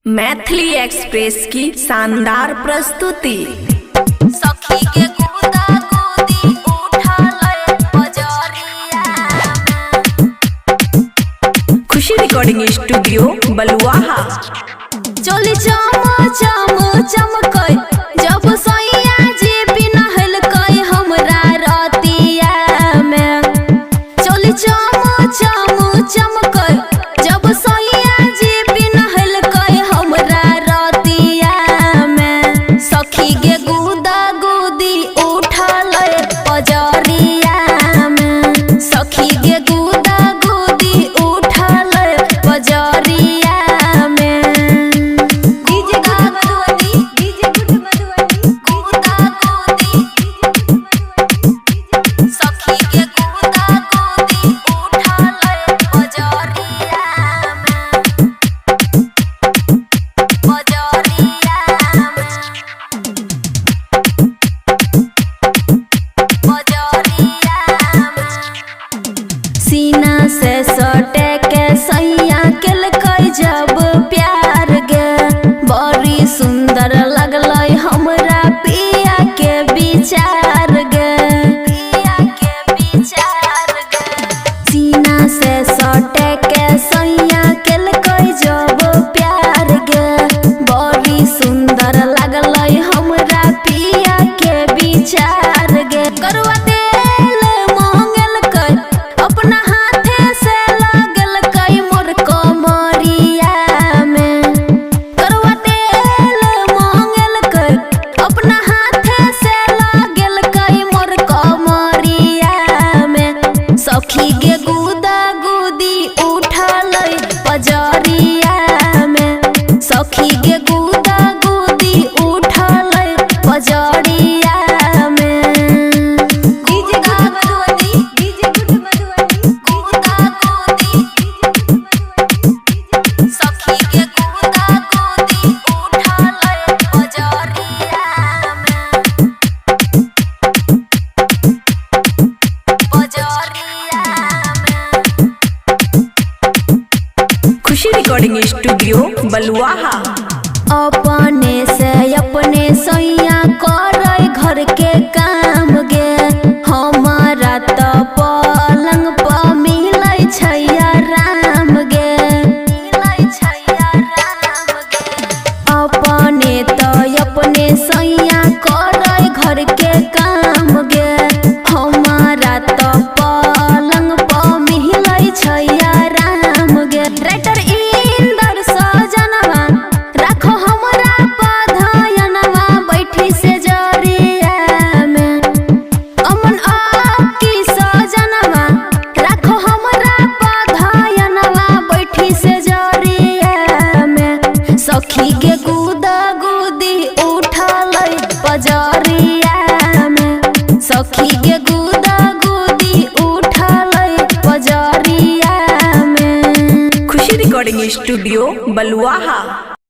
Maithili express की शानदार प्रस्तुति। सखी के गुदा गुदी उठा ले बजरिया। खुशी रिकॉर्डिंग स्टूडियो बलुआहा। चोली चम चम चमकई जब सैया जी बिना हलकई हमरा रतिया में। चोली चम चम चमकई जब सैया जी बिना हलकई हमरा रतिया में। सखी के गुदा गुदी उठा ले बजरिया में। सखी के गुदा गुदी उठा ले बजरिया में। सीना से सटे के सैया केलकै जब प्यार गे। बड़ी सुंदर लगलै हमरा पिया के विचार गे। सीना से सटे के सैया केलकै जब प्यार गे। बड़ी सुंदर लगलै हमरा पिया के विचार गे। करवा तेल मांगलकै अपना हाथे से लगलकै मोर कमरिया में। करवा तेल मांगलकै अपना हाथे से लगलकै मोर कमरिया में। सखी के गुदा गुदी उठलै बजरिया में। सखी के गुदा गुदी उठलै बजरिया में। सखी के गुदा गुदी उठलै बजरिया में। बजरिया में। खुशी रिकॉर्डिंग स्टूडियो बलुआहा। अपने से अपने सैया करे घर के काम गे। हमारा तो पलंग पर मिलै छैया राम गे। अपने तो अपने सैया करे घर के काम गे। हमारा तो पलंग पर मिलै छैया राम गे। राइटर इंदर सजनवा राखो हमरा पधयनवा बैठी से जरिया में। अमन आपकी सजनवा राखो हमरा पधयनवा बैठी से जरिया में। सखी के गुदा गुदी उठलै बजरिया में। सखी के गुदा गुदी उठलै बजरिया में। खुशी रिकॉर्डिंग स्टूडियो बलुआहा।